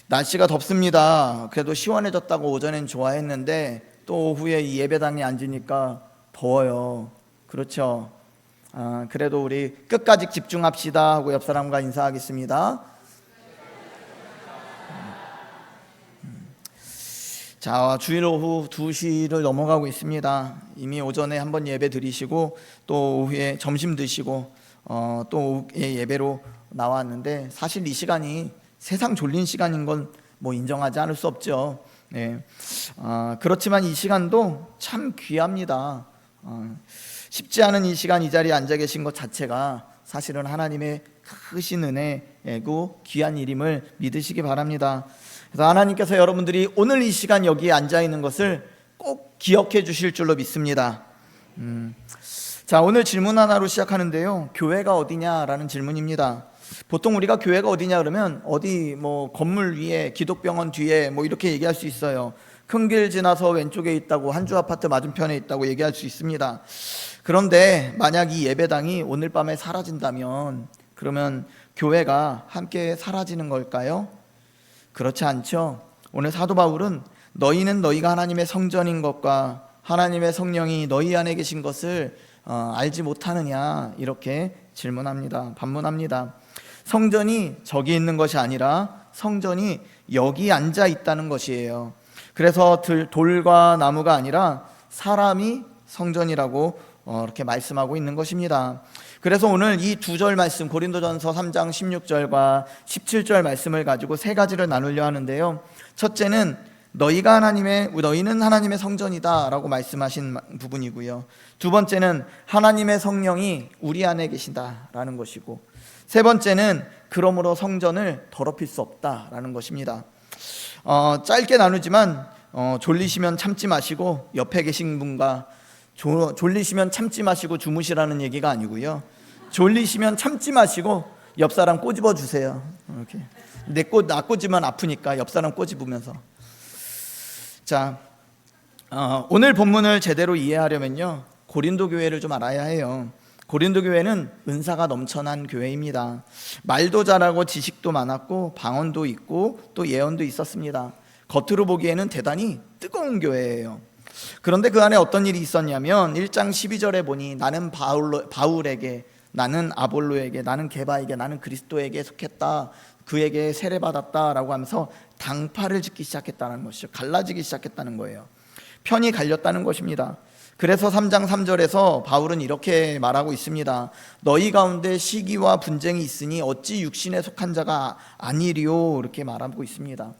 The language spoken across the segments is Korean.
날씨가 덥습니다. 그래도 시원해졌다고 오전엔 좋아했는데 또 오후에 이 예배당에 앉으니까 더워요. 그렇죠? 그래도 우리 끝까지 집중합시다 하고 옆 사람과 인사하겠습니다. 자, 주일 오후 2시를 넘어가고 있습니다. 이미 오전에 한번 예배 드리시고 또 오후에 점심 드시고 또 오후에 예배로 나왔는데, 사실 이 시간이 세상 졸린 시간인 건 뭐 인정하지 않을 수 없죠. 네. 그렇지만 이 시간도 참 귀합니다. 쉽지 않은 이 시간 이 자리에 앉아 계신 것 자체가 사실은 하나님의 크신 은혜고 귀한 일임을 믿으시기 바랍니다. 그래서 하나님께서 여러분들이 오늘 이 시간 여기에 앉아 있는 것을 꼭 기억해 주실 줄로 믿습니다. 자, 오늘 질문 하나로 시작하는데요, 교회가 어디냐라는 질문입니다. 보통 우리가 교회가 어디냐 그러면 어디 뭐 건물 위에, 기독병원 뒤에 뭐 이렇게 얘기할 수 있어요. 큰 길 지나서 왼쪽에 있다고, 한주 아파트 맞은편에 있다고 얘기할 수 있습니다. 그런데 만약 이 예배당이 오늘 밤에 사라진다면 그러면 교회가 함께 사라지는 걸까요? 그렇지 않죠. 오늘 사도 바울은 너희는 너희가 하나님의 성전인 것과 하나님의 성령이 너희 안에 계신 것을 알지 못하느냐, 이렇게 반문합니다. 성전이 저기 있는 것이 아니라 성전이 여기 앉아 있다는 것이에요. 그래서 돌과 나무가 아니라 사람이 성전이라고 이렇게 말씀하고 있는 것입니다. 그래서 오늘 이 두 절 말씀, 고린도전서 3장 16절과 17절 말씀을 가지고 세 가지를 나누려 하는데요, 첫째는 너희는 하나님의 성전이다 라고 말씀하신 부분이고요, 두 번째는 하나님의 성령이 우리 안에 계신다라는 것이고, 세 번째는 그러므로 성전을 더럽힐 수 없다라는 것입니다. 짧게 나누지만 졸리시면 참지 마시고 옆에 계신 분과 졸리시면 참지 마시고 주무시라는 얘기가 아니고요, 졸리시면 참지 마시고 옆 사람 꼬집어 주세요. 이렇게 나 꼬집으면 아프니까 옆 사람 꼬집으면서. 자, 오늘 본문을 제대로 이해하려면요, 고린도 교회를 좀 알아야 해요. 고린도 교회는 은사가 넘쳐난 교회입니다. 말도 잘하고 지식도 많았고 방언도 있고 또 예언도 있었습니다. 겉으로 보기에는 대단히 뜨거운 교회예요. 그런데 그 안에 어떤 일이 있었냐면 1장 12절에 보니 나는 바울에게, 나는 아볼로에게, 나는 게바에게, 나는 그리스도에게 속했다, 그에게 세례받았다라고 하면서 당파를 짓기 시작했다는 것이죠. 갈라지기 시작했다는 거예요. 편이 갈렸다는 것입니다. 그래서 3장 3절에서 바울은 이렇게 말하고 있습니다. 너희 가운데 시기와 분쟁이 있으니 어찌 육신에 속한 자가 아니리요, 이렇게 말하고 있습니다.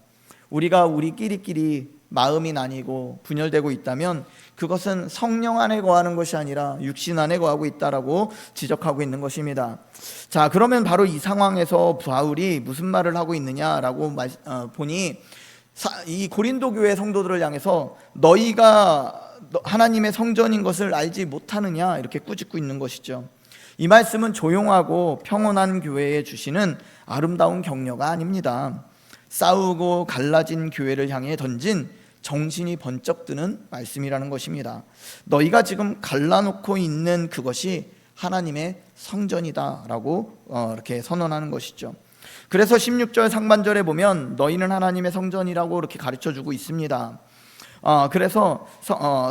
우리가 우리끼리 마음이 나뉘고 분열되고 있다면 그것은 성령 안에 거하는 것이 아니라 육신 안에 거하고 있다라고 지적하고 있는 것입니다. 자, 그러면 바로 이 상황에서 바울이 무슨 말을 하고 있느냐라고 보니, 이 고린도 교회 성도들을 향해서 너희가 하나님의 성전인 것을 알지 못하느냐, 이렇게 꾸짖고 있는 것이죠. 이 말씀은 조용하고 평온한 교회에 주시는 아름다운 격려가 아닙니다. 싸우고 갈라진 교회를 향해 던진 정신이 번쩍 드는 말씀이라는 것입니다. 너희가 지금 갈라놓고 있는 그것이 하나님의 성전이다라고 이렇게 선언하는 것이죠. 그래서 16절 상반절에 보면 너희는 하나님의 성전이라고 이렇게 가르쳐주고 있습니다. 그래서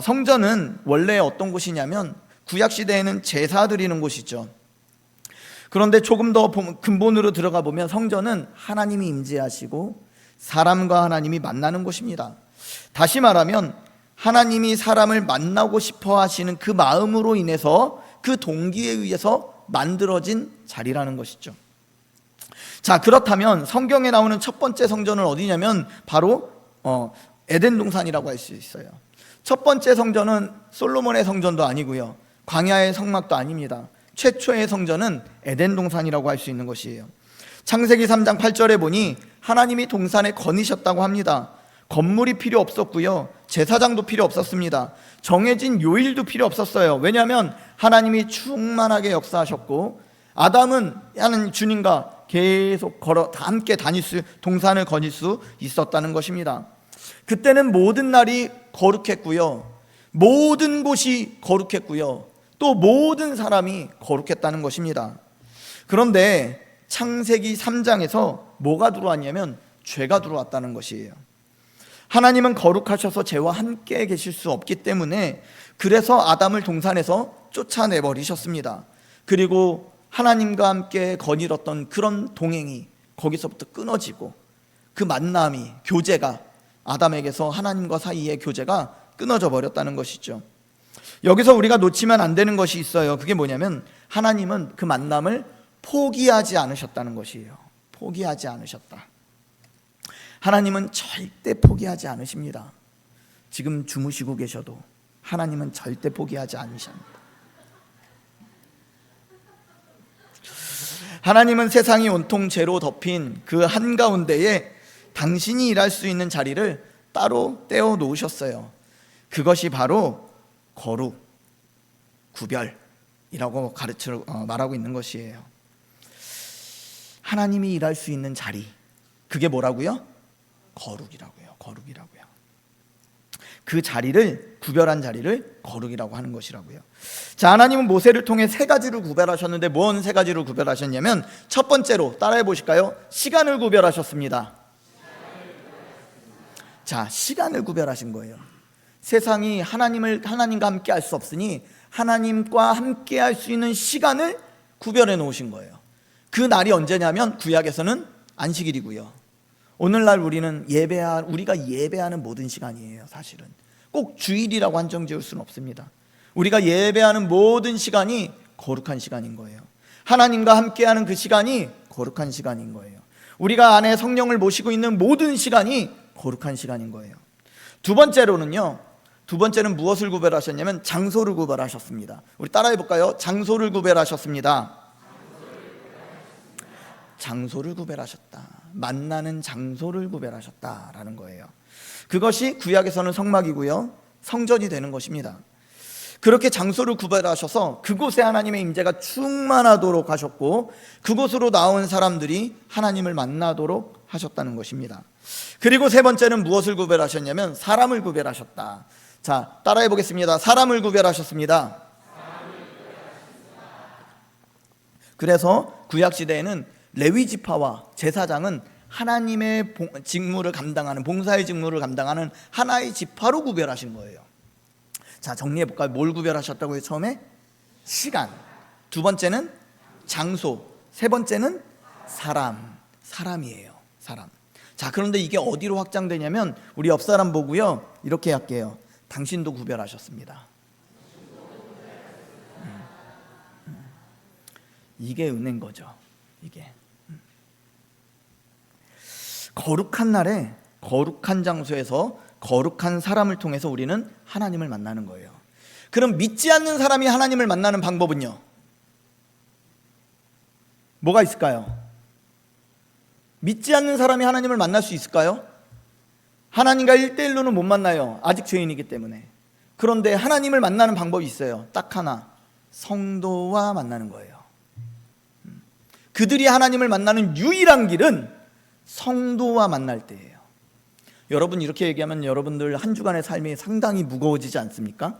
성전은 원래 어떤 곳이냐면 구약시대에는 제사 드리는 곳이죠. 그런데 조금 더 근본으로 들어가 보면 성전은 하나님이 임재하시고 사람과 하나님이 만나는 곳입니다. 다시 말하면 하나님이 사람을 만나고 싶어 하시는 그 마음으로 인해서, 그 동기에 의해서 만들어진 자리라는 것이죠. 자, 그렇다면 성경에 나오는 첫 번째 성전은 어디냐면 바로 에덴 동산이라고 할 수 있어요. 첫 번째 성전은 솔로몬의 성전도 아니고요, 광야의 성막도 아닙니다. 최초의 성전은 에덴 동산이라고 할 수 있는 것이에요. 창세기 3장 8절에 보니 하나님이 동산에 거니셨다고 합니다. 건물이 필요 없었고요, 제사장도 필요 없었습니다. 정해진 요일도 필요 없었어요. 왜냐하면 하나님이 충만하게 역사하셨고 아담은 하는 주님과 계속 함께 동산을 거닐 수 있었다는 것입니다. 그때는 모든 날이 거룩했고요, 모든 곳이 거룩했고요, 또 모든 사람이 거룩했다는 것입니다. 그런데 창세기 3장에서 뭐가 들어왔냐면 죄가 들어왔다는 것이에요. 하나님은 거룩하셔서 죄와 함께 계실 수 없기 때문에 그래서 아담을 동산에서 쫓아내버리셨습니다. 그리고 하나님과 함께 거닐었던 그런 동행이 거기서부터 끊어지고 그 만남이, 교제가, 아담에게서 하나님과 사이의 교제가 끊어져 버렸다는 것이죠. 여기서 우리가 놓치면 안 되는 것이 있어요. 그게 뭐냐면 하나님은 그 만남을 포기하지 않으셨다는 것이에요. 포기하지 않으셨다. 하나님은 절대 포기하지 않으십니다. 지금 주무시고 계셔도 하나님은 절대 포기하지 않으십니다. 하나님은 세상이 온통 죄로 덮인 그 한가운데에 당신이 일할 수 있는 자리를 따로 떼어 놓으셨어요. 그것이 바로 거룩, 구별이라고 말하고 있는 것이에요. 하나님이 일할 수 있는 자리, 그게 뭐라고요? 거룩이라고요. 거룩이라고요. 그 자리를, 구별한 자리를 거룩이라고 하는 것이라고요. 자, 하나님은 모세를 통해 세 가지를 구별하셨는데 뭔 세 가지를 구별하셨냐면 첫 번째로 따라해 보실까요? 시간을 구별하셨습니다. 자, 시간을 구별하신 거예요. 세상이 하나님과 함께 할 수 없으니 하나님과 함께 할 수 있는 시간을 구별해 놓으신 거예요. 그 날이 언제냐면 구약에서는 안식일이고요. 오늘날 우리가 예배하는 모든 시간이에요. 사실은 꼭 주일이라고 한정 지을 수는 없습니다. 우리가 예배하는 모든 시간이 거룩한 시간인 거예요. 하나님과 함께하는 그 시간이 거룩한 시간인 거예요. 우리가 안에 성령을 모시고 있는 모든 시간이 거룩한 시간인 거예요. 두 번째는 무엇을 구별하셨냐면 장소를 구별하셨습니다. 우리 따라해 볼까요? 장소를 구별하셨습니다. 장소를 구별하셨다. 만나는 장소를 구별하셨다라는 거예요. 그것이 구약에서는 성막이고요, 성전이 되는 것입니다. 그렇게 장소를 구별하셔서 그곳에 하나님의 임재가 충만하도록 하셨고 그곳으로 나온 사람들이 하나님을 만나도록 하셨다는 것입니다. 그리고 세 번째는 무엇을 구별하셨냐면 사람을 구별하셨다. 자, 따라해 보겠습니다. 사람을 구별하셨습니다. 그래서 구약시대에는 레위지파와 제사장은 하나님의 직무를 감당하는, 봉사의 직무를 감당하는 하나의 지파로 구별하신 거예요. 자, 정리해 볼까요? 뭘 구별하셨다고요? 처음에 시간, 두 번째는 장소, 세 번째는 사람이에요. 사람. 자, 그런데 이게 어디로 확장되냐면 우리 옆 사람 보고요, 이렇게 할게요. 당신도 구별하셨습니다. 이게 은혜인 거죠. 이게 거룩한 날에 거룩한 장소에서 거룩한 사람을 통해서 우리는 하나님을 만나는 거예요. 그럼 믿지 않는 사람이 하나님을 만나는 방법은요? 뭐가 있을까요? 믿지 않는 사람이 하나님을 만날 수 있을까요? 하나님과 1대1로는 못 만나요. 아직 죄인이기 때문에. 그런데 하나님을 만나는 방법이 있어요. 딱 하나, 성도와 만나는 거예요. 그들이 하나님을 만나는 유일한 길은 성도와 만날 때예요. 여러분, 이렇게 얘기하면 여러분들 한 주간의 삶이 상당히 무거워지지 않습니까?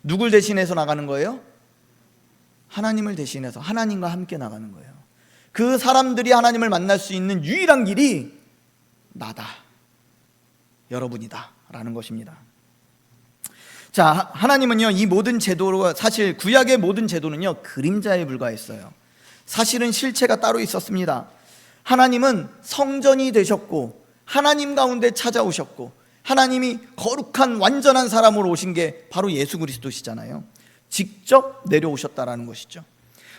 누굴 대신해서 나가는 거예요? 하나님을 대신해서 하나님과 함께 나가는 거예요. 그 사람들이 하나님을 만날 수 있는 유일한 길이 나다, 여러분이다 라는 것입니다. 자, 하나님은요, 이 모든 제도로, 사실 구약의 모든 제도는요 그림자에 불과했어요. 사실은 실체가 따로 있었습니다. 하나님은 성전이 되셨고 하나님 가운데 찾아오셨고 하나님이 거룩한 완전한 사람으로 오신 게 바로 예수 그리스도시잖아요. 직접 내려오셨다라는 것이죠.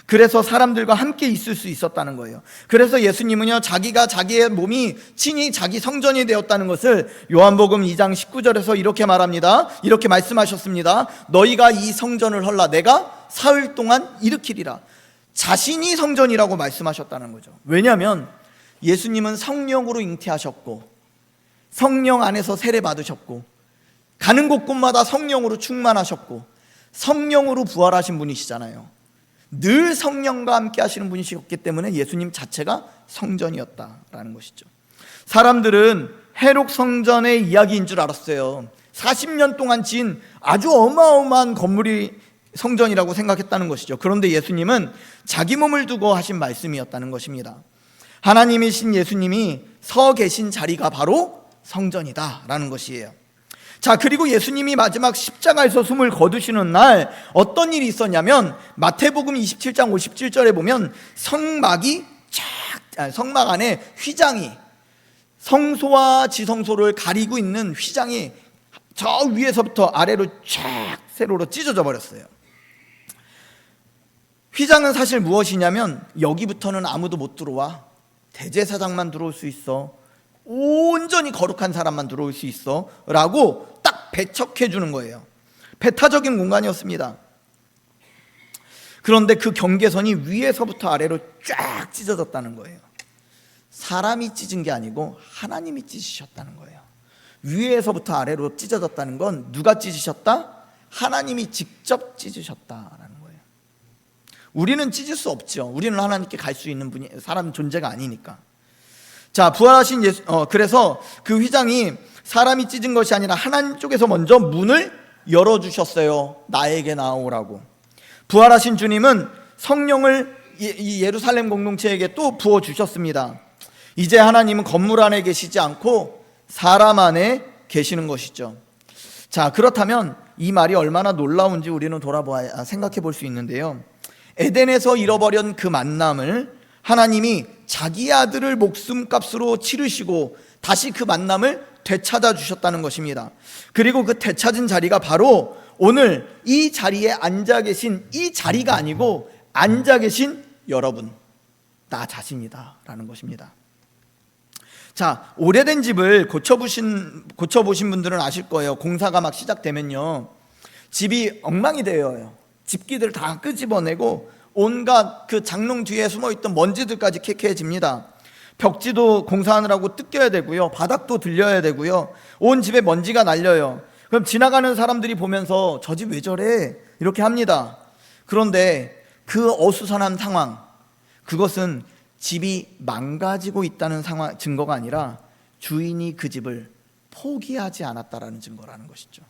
그래서 사람들과 함께 있을 수 있었다는 거예요. 그래서 예수님은요, 자기의 몸이 친히 자기 성전이 되었다는 것을 요한복음 2장 19절에서 이렇게 말합니다. 이렇게 말씀하셨습니다. 너희가 이 성전을 헐라 내가 사흘 동안 일으키리라. 자신이 성전이라고 말씀하셨다는 거죠. 왜냐하면 예수님은 성령으로 잉태하셨고 성령 안에서 세례 받으셨고 가는 곳곳마다 성령으로 충만하셨고 성령으로 부활하신 분이시잖아요. 늘 성령과 함께 하시는 분이셨기 때문에 예수님 자체가 성전이었다라는 것이죠. 사람들은 해록 성전의 이야기인 줄 알았어요. 40년 동안 지은 아주 어마어마한 건물이 성전이라고 생각했다는 것이죠. 그런데 예수님은 자기 몸을 두고 하신 말씀이었다는 것입니다. 하나님이신 예수님이 서 계신 자리가 바로 성전이다라는 것이에요. 자, 그리고 예수님이 마지막 십자가에서 숨을 거두시는 날 어떤 일이 있었냐면 마태복음 27장 57절에 보면 성막 안에 휘장이, 성소와 지성소를 가리고 있는 휘장이 저 위에서부터 아래로 쫙 세로로 찢어져 버렸어요. 휘장은 사실 무엇이냐면 여기부터는 아무도 못 들어와, 대제사장만 들어올 수 있어, 온전히 거룩한 사람만 들어올 수 있어 라고 딱 배척해 주는 거예요. 배타적인 공간이었습니다. 그런데 그 경계선이 위에서부터 아래로 쫙 찢어졌다는 거예요. 사람이 찢은 게 아니고 하나님이 찢으셨다는 거예요. 위에서부터 아래로 찢어졌다는 건 누가 찢으셨다? 하나님이 직접 찢으셨다라는 거예요. 우리는 찢을 수 없죠. 우리는 하나님께 갈 수 있는 분이, 사람 존재가 아니니까. 자, 부활하신 예수, 그래서 그 휘장이 사람이 찢은 것이 아니라 하나님 쪽에서 먼저 문을 열어주셨어요. 나에게 나오라고. 부활하신 주님은 성령을 이 예루살렘 공동체에게 또 부어주셨습니다. 이제 하나님은 건물 안에 계시지 않고 사람 안에 계시는 것이죠. 자, 그렇다면 이 말이 얼마나 놀라운지 우리는 돌아보아야 생각해 볼 수 있는데요. 에덴에서 잃어버린 그 만남을 하나님이 자기 아들을 목숨값으로 치르시고 다시 그 만남을 되찾아 주셨다는 것입니다. 그리고 그 되찾은 자리가 바로 오늘 이 자리에 앉아 계신, 이 자리가 아니고 앉아 계신 여러분, 나 자신이다 라는 것입니다. 자, 오래된 집을 고쳐보신 분들은 아실 거예요. 공사가 막 시작되면요, 집이 엉망이 되어요. 집기들 다 끄집어내고 온갖 그 장롱 뒤에 숨어있던 먼지들까지 캐캐해집니다. 벽지도 공사하느라고 뜯겨야 되고요, 바닥도 들려야 되고요, 온 집에 먼지가 날려요. 그럼 지나가는 사람들이 보면서 저 집 왜 저래? 이렇게 합니다. 그런데 그 어수선한 상황, 그것은 집이 망가지고 있다는 상황, 증거가 아니라 주인이 그 집을 포기하지 않았다라는 증거라는 것이죠.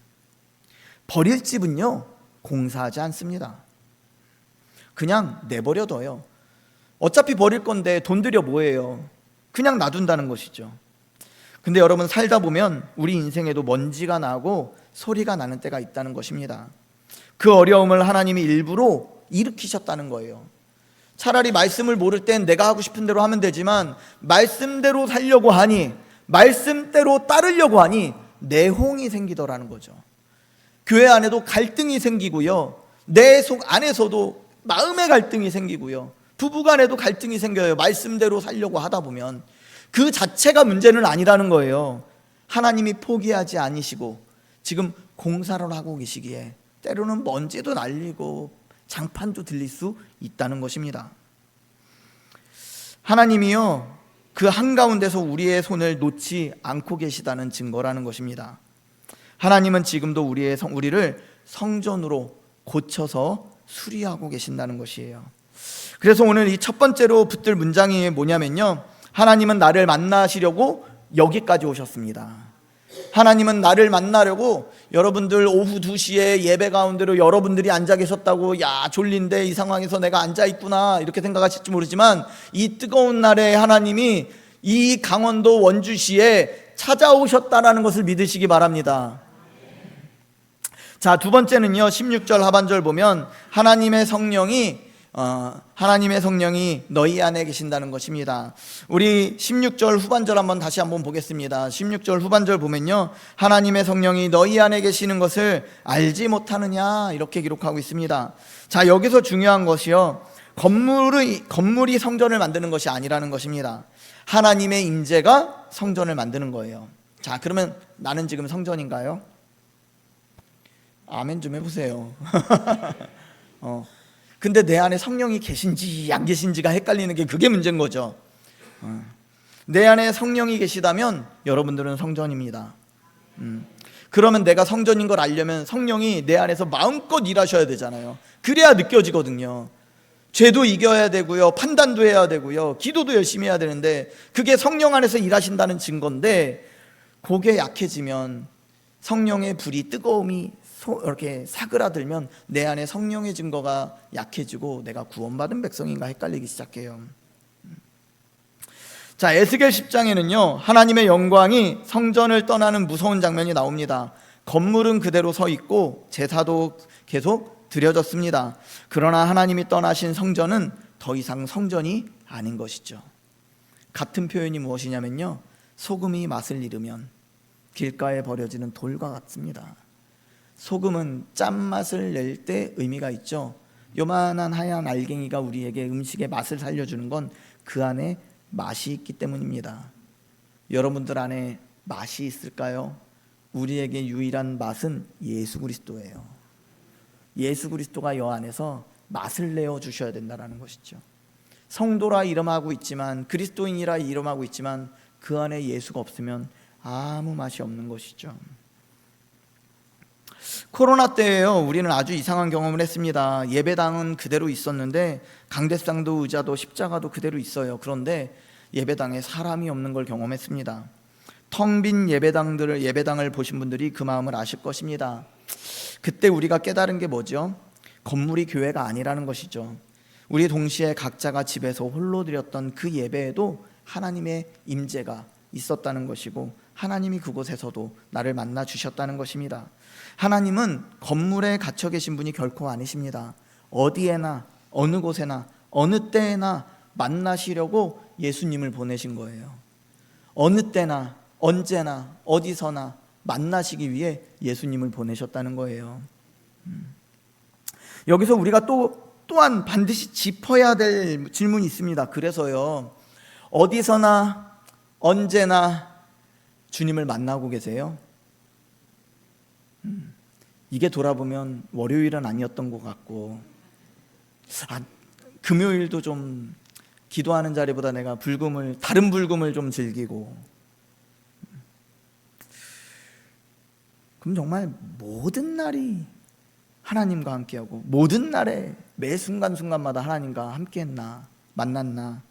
버릴 집은요, 공사하지 않습니다. 그냥 내버려둬요. 어차피 버릴 건데 돈 들여 뭐해요? 그냥 놔둔다는 것이죠. 근데 여러분, 살다 보면 우리 인생에도 먼지가 나고 소리가 나는 때가 있다는 것입니다. 그 어려움을 하나님이 일부러 일으키셨다는 거예요. 차라리 말씀을 모를 땐 내가 하고 싶은 대로 하면 되지만 말씀대로 살려고 하니, 말씀대로 따르려고 하니 내홍이 생기더라는 거죠. 교회 안에도 갈등이 생기고요, 내 속 안에서도 마음의 갈등이 생기고요, 부부간에도 갈등이 생겨요. 말씀대로 살려고 하다 보면 그 자체가 문제는 아니라는 거예요. 하나님이 포기하지 않으시고 지금 공사를 하고 계시기에 때로는 먼지도 날리고 장판도 들릴 수 있다는 것입니다. 하나님이요, 그 한가운데서 우리의 손을 놓지 않고 계시다는 증거라는 것입니다. 하나님은 지금도 우리를 성전으로 고쳐서 수리하고 계신다는 것이에요. 그래서 오늘 이 첫 번째로 붙들 문장이 뭐냐면요, 하나님은 나를 만나시려고 여기까지 오셨습니다. 하나님은 나를 만나려고, 여러분들 오후 2시에 예배 가운데로 여러분들이 앉아 계셨다고, 야 졸린데 이 상황에서 내가 앉아 있구나 이렇게 생각하실지 모르지만, 이 뜨거운 날에 하나님이 이 강원도 원주시에 찾아오셨다라는 것을 믿으시기 바랍니다. 자, 두 번째는요, 16절 하반절 보면 하나님의 성령이 너희 안에 계신다는 것입니다. 우리 16절 후반절 다시 한번 보겠습니다. 16절 후반절 보면요, 하나님의 성령이 너희 안에 계시는 것을 알지 못하느냐 이렇게 기록하고 있습니다. 자, 여기서 중요한 것이요, 건물이 성전을 만드는 것이 아니라는 것입니다. 하나님의 임재가 성전을 만드는 거예요. 자, 그러면 나는 지금 성전인가요? 아멘 좀 해보세요. 근데 내 안에 성령이 계신지 안 계신지가 헷갈리는 게, 그게 문제인 거죠. 내 안에 성령이 계시다면 여러분들은 성전입니다. 그러면 내가 성전인 걸 알려면 성령이 내 안에서 마음껏 일하셔야 되잖아요. 그래야 느껴지거든요. 죄도 이겨야 되고요, 판단도 해야 되고요, 기도도 열심히 해야 되는데, 그게 성령 안에서 일하신다는 증거인데, 그게 약해지면, 성령의 불이, 뜨거움이 이렇게 사그라들면 내 안에 성령의 증거가 약해지고 내가 구원받은 백성인가 헷갈리기 시작해요. 자, 에스겔 10장에는요 하나님의 영광이 성전을 떠나는 무서운 장면이 나옵니다. 건물은 그대로 서 있고 제사도 계속 드려졌습니다. 그러나 하나님이 떠나신 성전은 더 이상 성전이 아닌 것이죠. 같은 표현이 무엇이냐면요, 소금이 맛을 잃으면 길가에 버려지는 돌과 같습니다. 소금은 짠맛을 낼 때 의미가 있죠. 요만한 하얀 알갱이가 우리에게 음식의 맛을 살려주는 건 그 안에 맛이 있기 때문입니다. 여러분들 안에 맛이 있을까요? 우리에게 유일한 맛은 예수 그리스도예요. 예수 그리스도가 여 안에서 맛을 내어 주셔야 된다는 것이죠. 성도라 이름하고 있지만, 그리스도인이라 이름하고 있지만 그 안에 예수가 없으면 아무 맛이 없는 것이죠. 코로나 때에요 우리는 아주 이상한 경험을 했습니다. 예배당은 그대로 있었는데 강대상도 의자도 십자가도 그대로 있어요. 그런데 예배당에 사람이 없는 걸 경험했습니다. 텅 빈 예배당을 보신 분들이 그 마음을 아실 것입니다. 그때 우리가 깨달은 게 뭐죠? 건물이 교회가 아니라는 것이죠. 우리 동시에 각자가 집에서 홀로 드렸던 그 예배에도 하나님의 임재가 있었다는 것이고, 하나님이 그곳에서도 나를 만나 주셨다는 것입니다. 하나님은 건물에 갇혀 계신 분이 결코 아니십니다. 어디에나 어느 곳에나 어느 때에나 만나시려고 예수님을 보내신 거예요. 어느 때나 언제나 어디서나 만나시기 위해 예수님을 보내셨다는 거예요. 여기서 우리가 또한 반드시 짚어야 될 질문이 있습니다. 그래서요, 어디서나 언제나 주님을 만나고 계세요? 이게 돌아보면 월요일은 아니었던 것 같고, 금요일도 좀 기도하는 자리보다 내가 다른 불금을 좀 즐기고, 그럼 정말 모든 날이 하나님과 함께하고 모든 날에 매 순간순간마다 하나님과 함께했나, 만났나?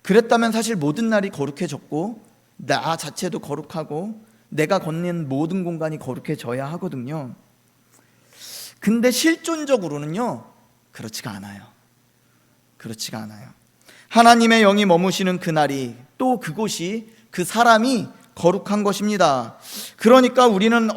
그랬다면 사실 모든 날이 거룩해졌고 나 자체도 거룩하고 내가 걷는 모든 공간이 거룩해져야 하거든요. 근데 실존적으로는요 그렇지가 않아요. 하나님의 영이 머무시는 그날이, 또 그곳이, 그 사람이 거룩한 것입니다. 그러니까 우리는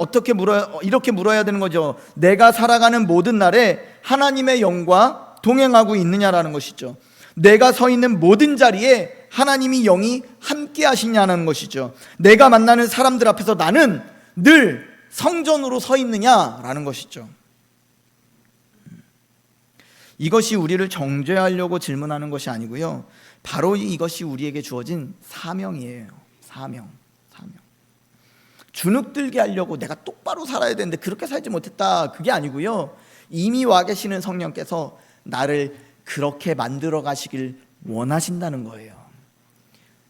이렇게 물어야 되는 거죠. 내가 살아가는 모든 날에 하나님의 영과 동행하고 있느냐라는 것이죠. 내가 서 있는 모든 자리에 하나님이 영이 함께 하시냐는 것이죠. 내가 만나는 사람들 앞에서 나는 늘 성전으로 서 있느냐라는 것이죠. 이것이 우리를 정죄하려고 질문하는 것이 아니고요, 바로 이것이 우리에게 주어진 사명이에요. 사명. 주눅들게 하려고 내가 똑바로 살아야 되는데 그렇게 살지 못했다, 그게 아니고요, 이미 와 계시는 성령께서 나를 그렇게 만들어 가시길 원하신다는 거예요.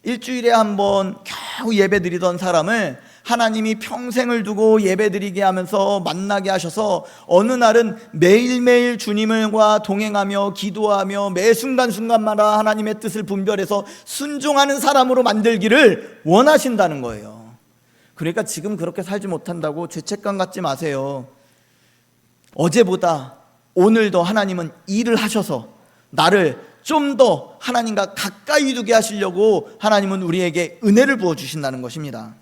일주일에 한 번 겨우 예배 드리던 사람을 하나님이 평생을 두고 예배 드리게 하면서 만나게 하셔서 어느 날은 매일매일 주님과 동행하며 기도하며 매 순간순간마다 하나님의 뜻을 분별해서 순종하는 사람으로 만들기를 원하신다는 거예요. 그러니까 지금 그렇게 살지 못한다고 죄책감 갖지 마세요. 어제보다 오늘 더 하나님은 일을 하셔서 나를 좀 더 하나님과 가까이 두게 하시려고 하나님은 우리에게 은혜를 부어주신다는 것입니다.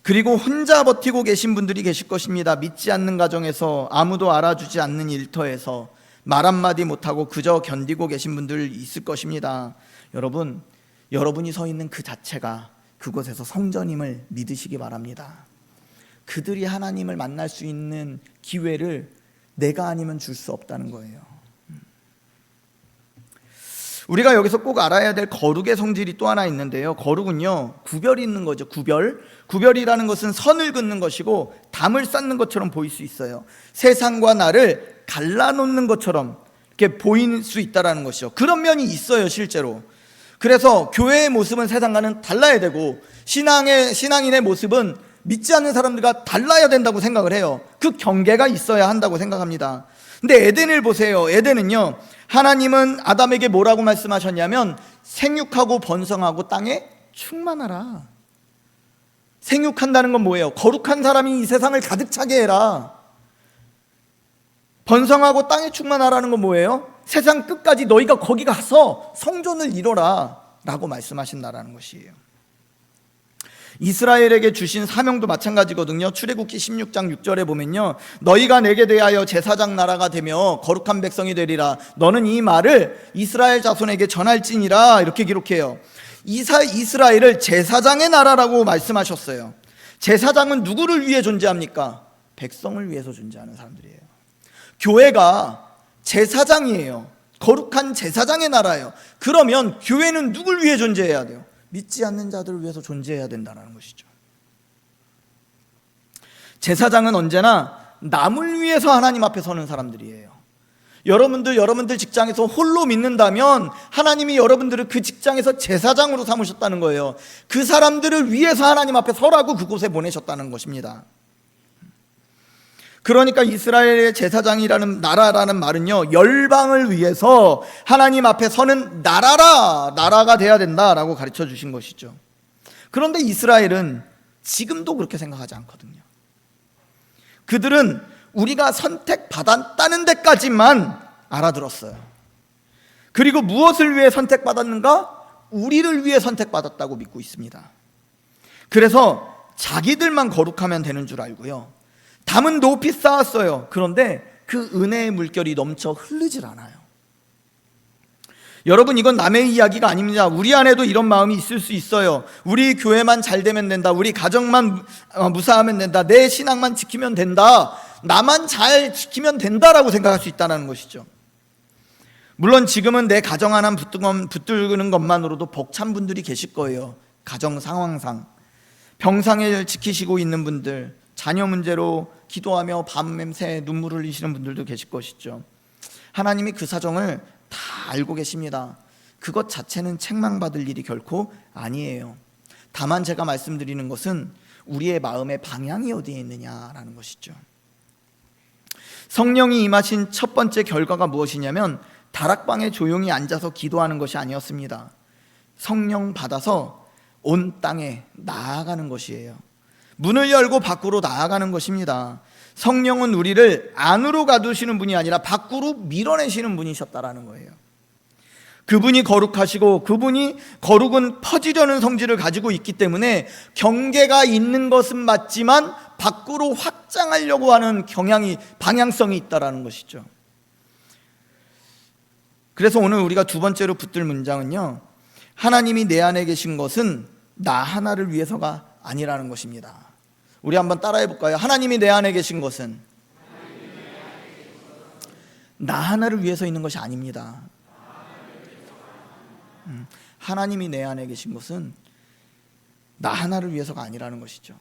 그리고 혼자 버티고 계신 분들이 계실 것입니다. 믿지 않는 가정에서, 아무도 알아주지 않는 일터에서 말 한마디 못하고 그저 견디고 계신 분들 있을 것입니다. 여러분이 서 있는 그 자체가 그곳에서 성전임을 믿으시기 바랍니다. 그들이 하나님을 만날 수 있는 기회를 내가 아니면 줄 수 없다는 거예요. 우리가 여기서 꼭 알아야 될 거룩의 성질이 또 하나 있는데요, 거룩은요 구별이 있는 거죠. 구별이라는 것은 선을 긋는 것이고 담을 쌓는 것처럼 보일 수 있어요. 세상과 나를 갈라놓는 것처럼 이렇게 보일 수 있다는 것이죠. 그런 면이 있어요, 실제로. 그래서 교회의 모습은 세상과는 달라야 되고, 신앙인의 모습은 믿지 않는 사람들과 달라야 된다고 생각을 해요. 그 경계가 있어야 한다고 생각합니다. 근데 에덴을 보세요. 에덴은요, 하나님은 아담에게 뭐라고 말씀하셨냐면 생육하고 번성하고 땅에 충만하라. 생육한다는 건 뭐예요? 거룩한 사람이 이 세상을 가득 차게 해라. 번성하고 땅에 충만하라는 건 뭐예요? 세상 끝까지 너희가 거기 가서 성전을 이뤄라 라고 말씀하신다라는 것이에요. 이스라엘에게 주신 사명도 마찬가지거든요. 출애굽기 16장 6절에 보면요, 너희가 내게 대하여 제사장 나라가 되며 거룩한 백성이 되리라. 너는 이 말을 이스라엘 자손에게 전할지니라. 이렇게 기록해요. 이스라엘을 제사장의 나라라고 말씀하셨어요. 제사장은 누구를 위해 존재합니까? 백성을 위해서 존재하는 사람들이에요. 교회가 제사장이에요. 거룩한 제사장의 나라예요. 그러면 교회는 누굴 위해 존재해야 돼요? 믿지 않는 자들을 위해서 존재해야 된다는 것이죠. 제사장은 언제나 남을 위해서 하나님 앞에 서는 사람들이에요. 여러분들 직장에서 홀로 믿는다면 하나님이 여러분들을 그 직장에서 제사장으로 삼으셨다는 거예요. 그 사람들을 위해서 하나님 앞에 서라고 그곳에 보내셨다는 것입니다. 그러니까 이스라엘의 제사장이라는 나라라는 말은요, 열방을 위해서 하나님 앞에 서는 나라가 돼야 된다라고 가르쳐 주신 것이죠. 그런데 이스라엘은 지금도 그렇게 생각하지 않거든요. 그들은 우리가 선택받았다는 데까지만 알아들었어요. 그리고 무엇을 위해 선택받았는가? 우리를 위해 선택받았다고 믿고 있습니다. 그래서 자기들만 거룩하면 되는 줄 알고요, 담은 높이 쌓았어요. 그런데 그 은혜의 물결이 넘쳐 흐르질 않아요. 여러분, 이건 남의 이야기가 아닙니다. 우리 안에도 이런 마음이 있을 수 있어요. 우리 교회만 잘 되면 된다. 우리 가정만 무사하면 된다. 내 신앙만 지키면 된다. 나만 잘 지키면 된다라고 생각할 수 있다는 것이죠. 물론 지금은 내 가정 하나 붙들는 것만으로도 벅찬 분들이 계실 거예요. 가정 상황상 병상을 지키시고 있는 분들, 자녀 문제로 기도하며 밤새 눈물을 흘리시는 분들도 계실 것이죠. 하나님이 그 사정을 다 알고 계십니다. 그것 자체는 책망받을 일이 결코 아니에요. 다만 제가 말씀드리는 것은 우리의 마음의 방향이 어디에 있느냐라는 것이죠. 성령이 임하신 첫 번째 결과가 무엇이냐면 다락방에 조용히 앉아서 기도하는 것이 아니었습니다. 성령 받아서 온 땅에 나아가는 것이에요. 문을 열고 밖으로 나아가는 것입니다. 성령은 우리를 안으로 가두시는 분이 아니라 밖으로 밀어내시는 분이셨다라는 거예요. 그분이 거룩하시고 그분이 거룩은 퍼지려는 성질을 가지고 있기 때문에 경계가 있는 것은 맞지만 밖으로 확장하려고 하는 방향성이 있다라는 것이죠. 그래서 오늘 우리가 두 번째로 붙들 문장은요, 하나님이 내 안에 계신 것은 나 하나를 위해서가 아니라는 것입니다. 우리 한번 따라해 볼까요? 하나님이 내 안에 계신 것은 나 하나를 위해서 있는 것이 아닙니다. 하나님이 내 안에 계신 것은 나 하나를 위해서가 아니라는 것이죠.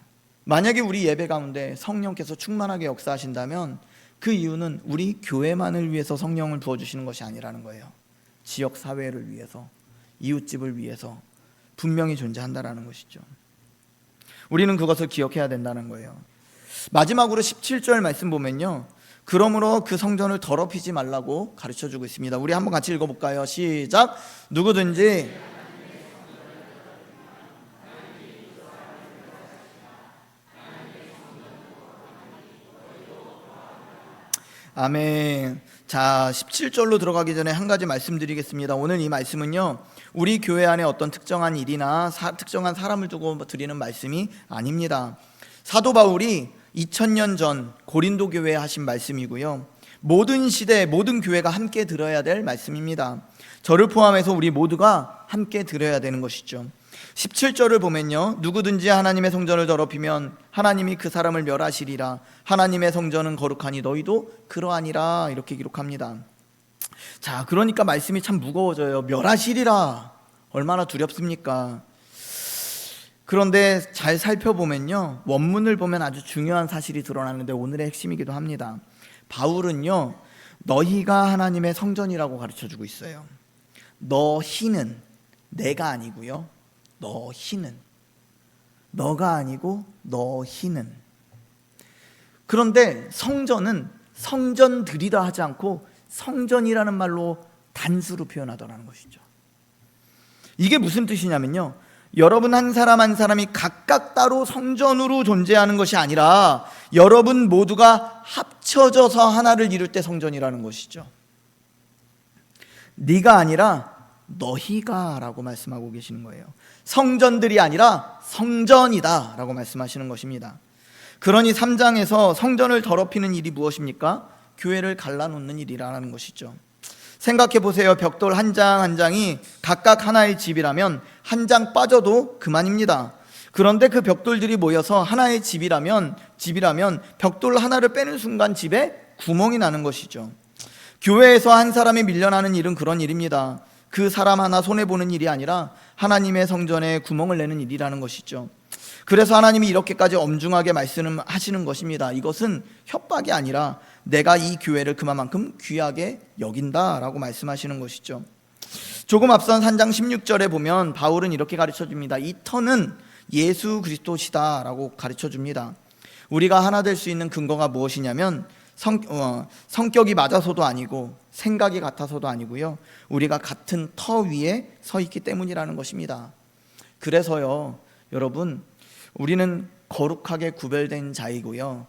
만약에 우리 예배 가운데 성령께서 충만하게 역사하신다면 그 이유는 우리 교회만을 위해서 성령을 부어주시는 것이 아니라는 거예요. 지역 사회를 위해서, 이웃집을 위해서 분명히 존재한다라는 것이죠. 우리는 그것을 기억해야 된다는 거예요. 마지막으로 17절 말씀 보면요, 그러므로 그 성전을 더럽히지 말라고 가르쳐주고 있습니다. 우리 한번 같이 읽어볼까요? 시작. 누구든지 아멘. 자, 17절로 들어가기 전에 한 가지 말씀드리겠습니다. 오늘 이 말씀은요, 우리 교회 안에 어떤 특정한 일이나 특정한 사람을 두고 드리는 말씀이 아닙니다. 사도 바울이 2000년 전 고린도 교회에 하신 말씀이고요, 모든 시대 모든 교회가 함께 들어야 될 말씀입니다. 저를 포함해서 우리 모두가 함께 들어야 되는 것이죠. 17절을 보면요, 누구든지 하나님의 성전을 더럽히면 하나님이 그 사람을 멸하시리라. 하나님의 성전은 거룩하니 너희도 그러하니라. 이렇게 기록합니다. 자, 그러니까 말씀이 참 무거워져요. 멸하시리라. 얼마나 두렵습니까? 그런데 잘 살펴보면요, 원문을 보면 아주 중요한 사실이 드러나는데 오늘의 핵심이기도 합니다. 바울은요, 너희가 하나님의 성전이라고 가르쳐주고 있어요. 너희는, 내가 아니고요, 너희는, 너가 아니고 너희는. 그런데 성전은 성전들이라 하지 않고 성전이라는 말로 단수로 표현하더라는 것이죠. 이게 무슨 뜻이냐면요, 여러분 한 사람 한 사람이 각각 따로 성전으로 존재하는 것이 아니라 여러분 모두가 합쳐져서 하나를 이룰 때 성전이라는 것이죠. 네가 아니라 너희가 라고 말씀하고 계시는 거예요. 성전들이 아니라 성전이다 라고 말씀하시는 것입니다. 그러니 3장에서 성전을 더럽히는 일이 무엇입니까? 교회를 갈라놓는 일이라는 것이죠. 생각해 보세요. 벽돌 한 장 한 장이 각각 하나의 집이라면 한 장 빠져도 그만입니다. 그런데 그 벽돌들이 모여서 하나의 집이라면 벽돌 하나를 빼는 순간 집에 구멍이 나는 것이죠. 교회에서 한 사람이 밀려나는 일은 그런 일입니다. 그 사람 하나 손해보는 일이 아니라 하나님의 성전에 구멍을 내는 일이라는 것이죠. 그래서 하나님이 이렇게까지 엄중하게 말씀하시는 것입니다. 이것은 협박이 아니라 내가 이 교회를 그만큼 귀하게 여긴다라고 말씀하시는 것이죠. 조금 앞선 3장 16절에 보면 바울은 이렇게 가르쳐줍니다. 이 터는 예수 그리스도시다 라고 가르쳐줍니다. 우리가 하나 될 수 있는 근거가 무엇이냐면 성격이 맞아서도 아니고 생각이 같아서도 아니고요, 우리가 같은 터 위에 서 있기 때문이라는 것입니다. 그래서요 여러분, 우리는 거룩하게 구별된 자이고요,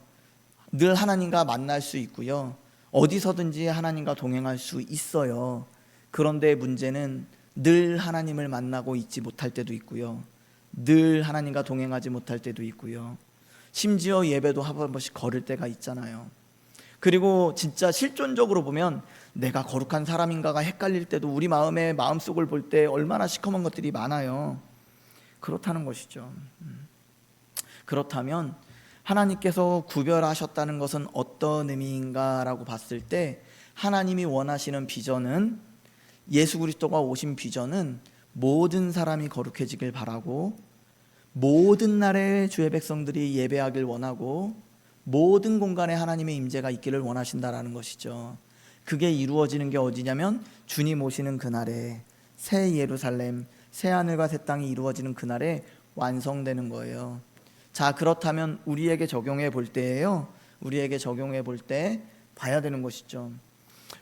늘 하나님과 만날 수 있고요, 어디서든지 하나님과 동행할 수 있어요. 그런데 문제는 늘 하나님을 만나고 있지 못할 때도 있고요, 늘 하나님과 동행하지 못할 때도 있고요, 심지어 예배도 한 번씩 걸을 때가 있잖아요. 그리고 진짜 실존적으로 보면 내가 거룩한 사람인가가 헷갈릴 때도 우리 마음속을 볼 때 얼마나 시커먼 것들이 많아요. 그렇다는 것이죠. 그렇다면 하나님께서 구별하셨다는 것은 어떤 의미인가라고 봤을 때, 하나님이 원하시는 비전은, 예수 그리스도가 오신 비전은 모든 사람이 거룩해지길 바라고, 모든 날에 주의 백성들이 예배하길 원하고, 모든 공간에 하나님의 임재가 있기를 원하신다라는 것이죠. 그게 이루어지는 게 어디냐면 주님 오시는 그날에, 새 예루살렘, 새 하늘과 새 땅이 이루어지는 그날에 완성되는 거예요. 자, 그렇다면 우리에게 적용해 볼 때예요, 우리에게 적용해 볼 때 봐야 되는 것이죠.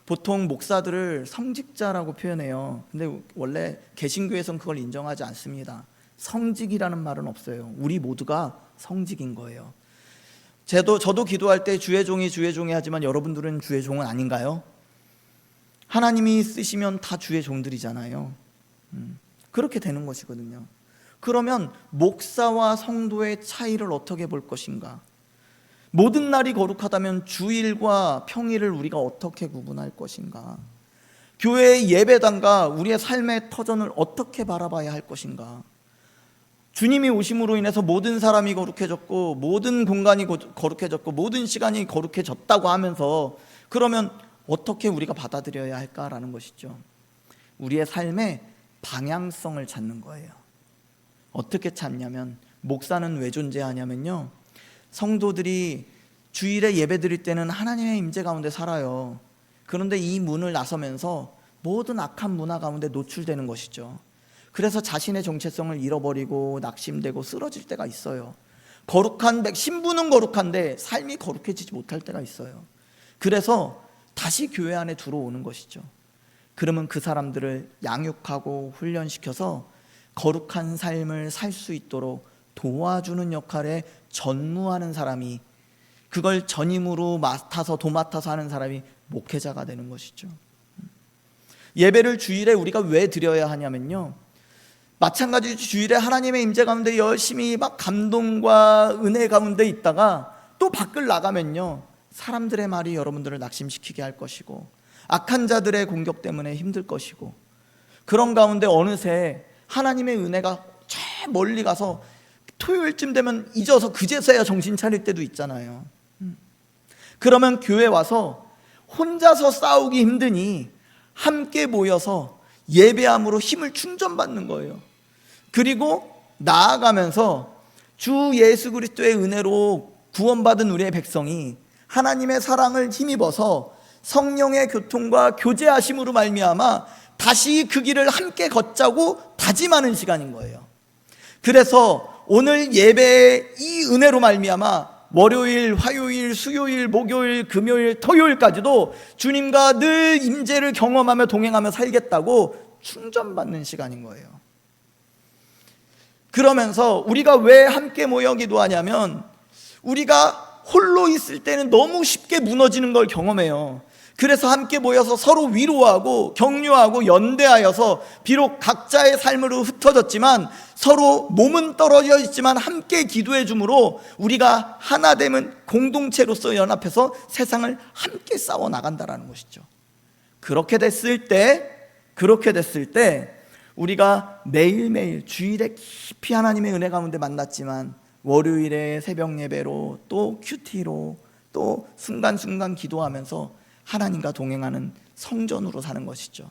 보통 목사들을 성직자라고 표현해요. 근데 원래 개신교에서는 그걸 인정하지 않습니다. 성직이라는 말은 없어요. 우리 모두가 성직인 거예요. 저도 기도할 때 주의 종이 하지만 여러분들은 주의 종은 아닌가요? 하나님이 쓰시면 다 주의 종들이잖아요. 그렇게 되는 것이거든요. 그러면 목사와 성도의 차이를 어떻게 볼 것인가? 모든 날이 거룩하다면 주일과 평일을 우리가 어떻게 구분할 것인가? 교회의 예배당과 우리의 삶의 터전을 어떻게 바라봐야 할 것인가? 주님이 오심으로 인해서 모든 사람이 거룩해졌고, 모든 공간이 거룩해졌고, 모든 시간이 거룩해졌다고 하면서, 그러면 어떻게 우리가 받아들여야 할까라는 것이죠. 우리의 삶의 방향성을 찾는 거예요. 어떻게 찾냐면, 목사는 왜 존재하냐면요, 성도들이 주일에 예배 드릴 때는 하나님의 임재 가운데 살아요. 그런데 이 문을 나서면서 모든 악한 문화 가운데 노출되는 것이죠. 그래서 자신의 정체성을 잃어버리고 낙심되고 쓰러질 때가 있어요. 신부는 거룩한데 삶이 거룩해지지 못할 때가 있어요. 그래서 다시 교회 안에 들어오는 것이죠. 그러면 그 사람들을 양육하고 훈련시켜서 거룩한 삶을 살 수 있도록 도와주는 역할에 전무하는 사람이, 그걸 전임으로 도맡아서 하는 사람이 목회자가 되는 것이죠. 예배를 주일에 우리가 왜 드려야 하냐면요, 마찬가지로 주일에 하나님의 임재 가운데 열심히 막 감동과 은혜 가운데 있다가 또 밖을 나가면요, 사람들의 말이 여러분들을 낙심시키게 할 것이고, 악한 자들의 공격 때문에 힘들 것이고, 그런 가운데 어느새 하나님의 은혜가 저 멀리 가서 토요일쯤 되면 잊어서 그제서야 정신 차릴 때도 있잖아요. 그러면 교회 와서 혼자서 싸우기 힘드니 함께 모여서 예배함으로 힘을 충전받는 거예요. 그리고 나아가면서 주 예수 그리스도의 은혜로 구원받은 우리의 백성이 하나님의 사랑을 힘입어서 성령의 교통과 교제하심으로 말미암아 다시 그 길을 함께 걷자고 다짐하는 시간인 거예요. 그래서 오늘 예배의 이 은혜로 말미암아 월요일, 화요일, 수요일, 목요일, 금요일, 토요일까지도 주님과 늘 임재를 경험하며 동행하며 살겠다고 충전받는 시간인 거예요. 그러면서 우리가 왜 함께 모여 기도하냐면, 우리가 홀로 있을 때는 너무 쉽게 무너지는 걸 경험해요. 그래서 함께 모여서 서로 위로하고 격려하고 연대하여서 비록 각자의 삶으로 흩어졌지만 서로 몸은 떨어져 있지만 함께 기도해 주므로 우리가 하나 되면 공동체로서 연합해서 세상을 함께 싸워 나간다라는 것이죠. 그렇게 됐을 때 우리가 매일매일 주일에 깊이 하나님의 은혜 가운데 만났지만 월요일에 새벽 예배로 또 큐티로 또 순간순간 기도하면서 하나님과 동행하는 성전으로 사는 것이죠.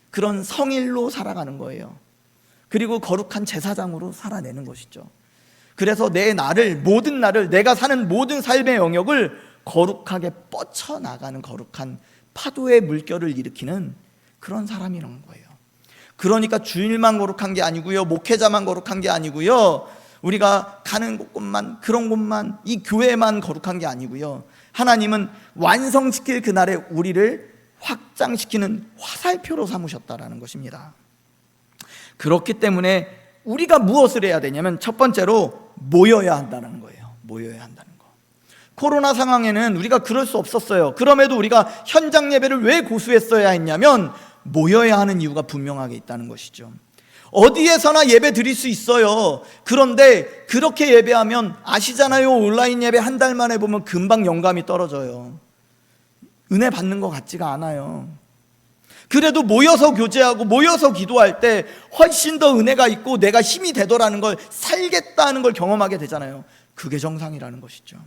그런 성일로 살아가는 거예요. 그리고 거룩한 제사장으로 살아내는 것이죠. 그래서 모든 날을 내가 사는 모든 삶의 영역을 거룩하게 뻗쳐나가는 거룩한 파도의 물결을 일으키는 그런 사람이라는 거예요. 그러니까 주일만 거룩한 게 아니고요, 목회자만 거룩한 게 아니고요, 우리가 가는 곳만, 그런 곳만, 이 교회만 거룩한 게 아니고요, 하나님은 완성시킬 그날에 우리를 확장시키는 화살표로 삼으셨다라는 것입니다. 그렇기 때문에 우리가 무엇을 해야 되냐면 첫 번째로 모여야 한다는 거예요. 모여야 한다는 거. 코로나 상황에는 우리가 그럴 수 없었어요. 그럼에도 우리가 현장 예배를 왜 고수했어야 했냐면 모여야 하는 이유가 분명하게 있다는 것이죠. 어디에서나 예배 드릴 수 있어요. 그런데 그렇게 예배하면 아시잖아요. 온라인 예배 한 달 만에 보면 금방 영감이 떨어져요. 은혜 받는 것 같지가 않아요. 그래도 모여서 교제하고 모여서 기도할 때 훨씬 더 은혜가 있고 내가 힘이 되더라는 걸, 살겠다는 걸 경험하게 되잖아요. 그게 정상이라는 것이죠.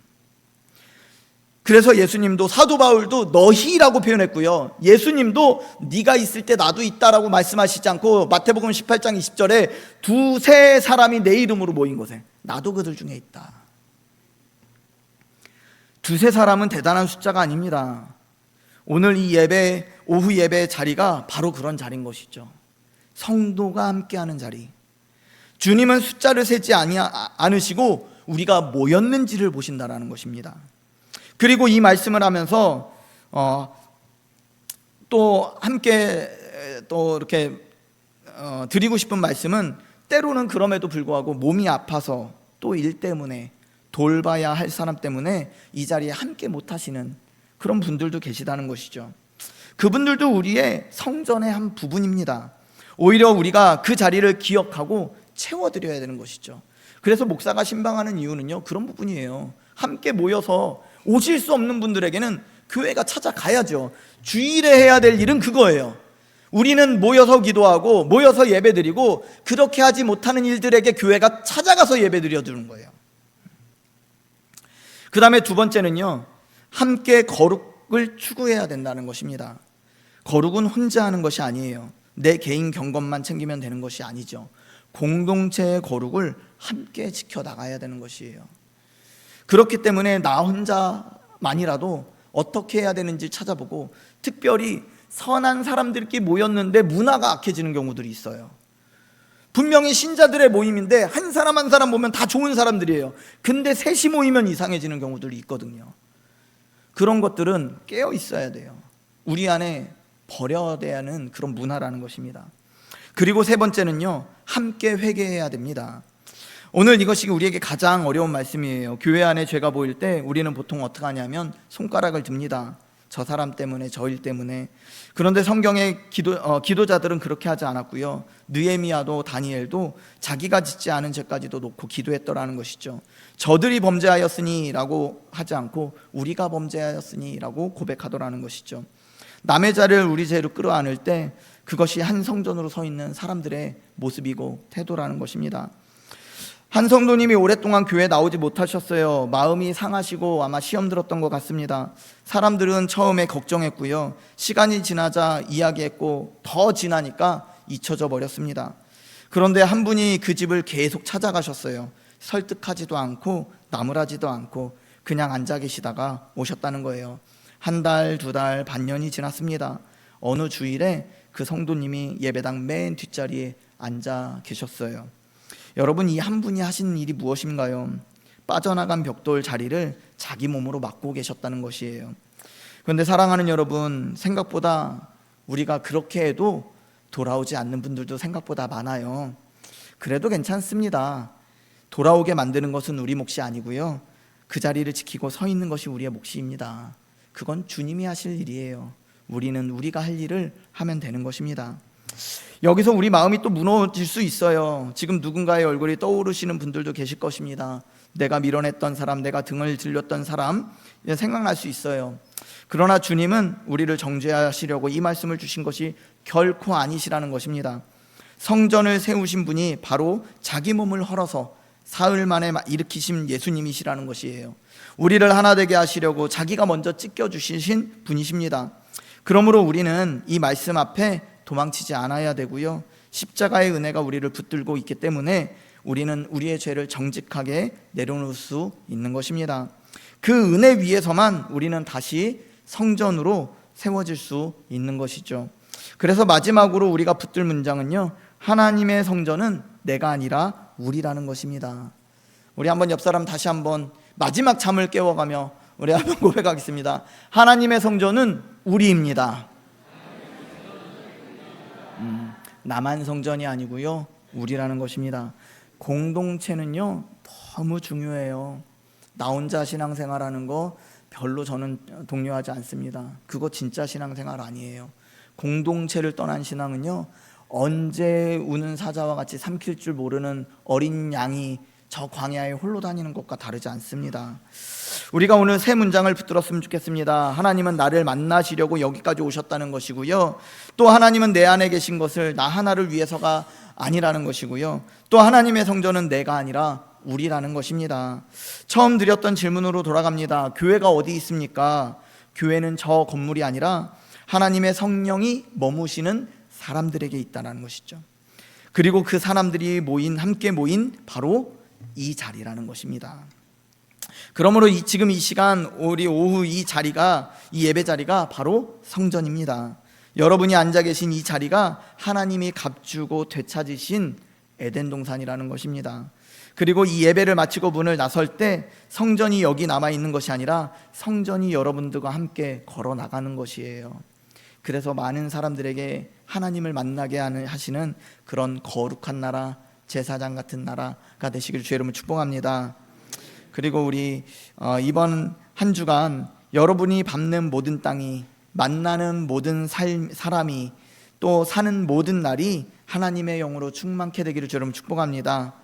그래서 예수님도, 사도 바울도 너희라고 표현했고요, 예수님도 네가 있을 때 나도 있다라고 말씀하시지 않고 마태복음 18장 20절에 두세 사람이 내 이름으로 모인 곳에 나도 그들 중에 있다. 두세 사람은 대단한 숫자가 아닙니다. 오늘 이 예배, 오후 예배 자리가 바로 그런 자리인 것이죠. 성도가 함께하는 자리. 주님은 숫자를 세지 않으시고 우리가 모였는지를 보신다라는 것입니다. 그리고 이 말씀을 하면서 또 함께 또 이렇게 드리고 싶은 말씀은, 때로는 그럼에도 불구하고 몸이 아파서 또 일 때문에 돌봐야 할 사람 때문에 이 자리에 함께 못 하시는 그런 분들도 계시다는 것이죠. 그분들도 우리의 성전의 한 부분입니다. 오히려 우리가 그 자리를 기억하고 채워드려야 되는 것이죠. 그래서 목사가 신방하는 이유는요, 그런 부분이에요. 함께 모여서 오실 수 없는 분들에게는 교회가 찾아가야죠. 주일에 해야 될 일은 그거예요. 우리는 모여서 기도하고 모여서 예배드리고, 그렇게 하지 못하는 일들에게 교회가 찾아가서 예배드려 주는 거예요. 그 다음에 두 번째는요, 함께 거룩을 추구해야 된다는 것입니다. 거룩은 혼자 하는 것이 아니에요. 내 개인 경건만 챙기면 되는 것이 아니죠. 공동체의 거룩을 함께 지켜나가야 되는 것이에요. 그렇기 때문에 나 혼자만이라도 어떻게 해야 되는지 찾아보고, 특별히 선한 사람들끼리 모였는데 문화가 악해지는 경우들이 있어요. 분명히 신자들의 모임인데 한 사람 한 사람 보면 다 좋은 사람들이에요. 근데 셋이 모이면 이상해지는 경우들이 있거든요. 그런 것들은 깨어 있어야 돼요. 우리 안에 버려야 하는 그런 문화라는 것입니다. 그리고 세 번째는요, 함께 회개해야 됩니다. 오늘 이것이 우리에게 가장 어려운 말씀이에요. 교회 안에 죄가 보일 때 우리는 보통 어떻게 하냐면 손가락을 듭니다. 저 사람 때문에, 저 일 때문에. 그런데 성경의 기도자들은 그렇게 하지 않았고요, 느헤미야도 다니엘도 자기가 짓지 않은 죄까지도 놓고 기도했더라는 것이죠. 저들이 범죄하였으니 라고 하지 않고 우리가 범죄하였으니 라고 고백하더라는 것이죠. 남의 죄를 우리 죄로 끌어안을 때 그것이 한 성전으로 서 있는 사람들의 모습이고 태도라는 것입니다. 한 성도님이 오랫동안 교회에 나오지 못하셨어요. 마음이 상하시고 아마 시험 들었던 것 같습니다. 사람들은 처음에 걱정했고요, 시간이 지나자 이야기했고 더 지나니까 잊혀져 버렸습니다. 그런데 한 분이 그 집을 계속 찾아가셨어요. 설득하지도 않고 나무라지도 않고 그냥 앉아 계시다가 오셨다는 거예요. 한 달, 두 달, 반년이 지났습니다. 어느 주일에 그 성도님이 예배당 맨 뒷자리에 앉아 계셨어요. 여러분, 이 한 분이 하신 일이 무엇인가요? 빠져나간 벽돌 자리를 자기 몸으로 맡고 계셨다는 것이에요. 그런데 사랑하는 여러분, 생각보다 우리가 그렇게 해도 돌아오지 않는 분들도 생각보다 많아요. 그래도 괜찮습니다. 돌아오게 만드는 것은 우리 몫이 아니고요, 그 자리를 지키고 서 있는 것이 우리의 몫입니다. 그건 주님이 하실 일이에요. 우리는 우리가 할 일을 하면 되는 것입니다. 여기서 우리 마음이 또 무너질 수 있어요. 지금 누군가의 얼굴이 떠오르시는 분들도 계실 것입니다. 내가 밀어냈던 사람, 내가 등을 들렸던 사람, 생각날 수 있어요. 그러나 주님은 우리를 정죄하시려고 이 말씀을 주신 것이 결코 아니시라는 것입니다. 성전을 세우신 분이 바로 자기 몸을 헐어서 사흘 만에 일으키신 예수님이시라는 것이에요. 우리를 하나 되게 하시려고 자기가 먼저 찢겨주신 분이십니다. 그러므로 우리는 이 말씀 앞에 도망치지 않아야 되고요, 십자가의 은혜가 우리를 붙들고 있기 때문에 우리는 우리의 죄를 정직하게 내려놓을 수 있는 것입니다. 그 은혜 위에서만 우리는 다시 성전으로 세워질 수 있는 것이죠. 그래서 마지막으로 우리가 붙들 문장은요, 하나님의 성전은 내가 아니라 우리라는 것입니다. 우리 한번 옆 사람 다시 한번 마지막 잠을 깨워가며 우리 한번 고백하겠습니다. 하나님의 성전은 우리입니다. 나만 성전이 아니고요, 우리라는 것입니다. 공동체는요 너무 중요해요. 나 혼자 신앙생활하는 거 별로 저는 독려하지 않습니다. 그거 진짜 신앙생활 아니에요. 공동체를 떠난 신앙은요, 언제 우는 사자와 같이 삼킬 줄 모르는 어린 양이 저 광야에 홀로 다니는 것과 다르지 않습니다. 우리가 오늘 세 문장을 붙들었으면 좋겠습니다. 하나님은 나를 만나시려고 여기까지 오셨다는 것이고요, 또 하나님은 내 안에 계신 것을 나 하나를 위해서가 아니라는 것이고요, 또 하나님의 성전은 내가 아니라 우리라는 것입니다. 처음 드렸던 질문으로 돌아갑니다. 교회가 어디 있습니까? 교회는 저 건물이 아니라 하나님의 성령이 머무시는 사람들에게 있다는 것이죠. 그리고 그 사람들이 함께 모인 바로 이 자리라는 것입니다. 그러므로 지금 이 시간, 우리 오후 이 예배 자리가 바로 성전입니다. 여러분이 앉아 계신 이 자리가 하나님이 값주고 되찾으신 에덴 동산이라는 것입니다. 그리고 이 예배를 마치고 문을 나설 때 성전이 여기 남아 있는 것이 아니라 성전이 여러분들과 함께 걸어 나가는 것이에요. 그래서 많은 사람들에게 하나님을 만나게 하시는 그런 거룩한 나라, 제사장 같은 나라가 되시길 주의 이름으로 축복합니다. 그리고 우리 이번 한 주간 여러분이 밟는 모든 땅이, 만나는 모든 사람이, 또 사는 모든 날이 하나님의 영으로 충만케 되기를 주의 이름으로 축복합니다.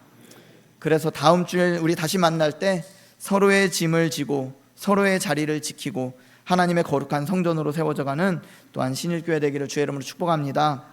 그래서 다음 주에 우리 다시 만날 때 서로의 짐을 지고 서로의 자리를 지키고 하나님의 거룩한 성전으로 세워져가는 또한 신일교회 되기를 주의 이름으로 축복합니다.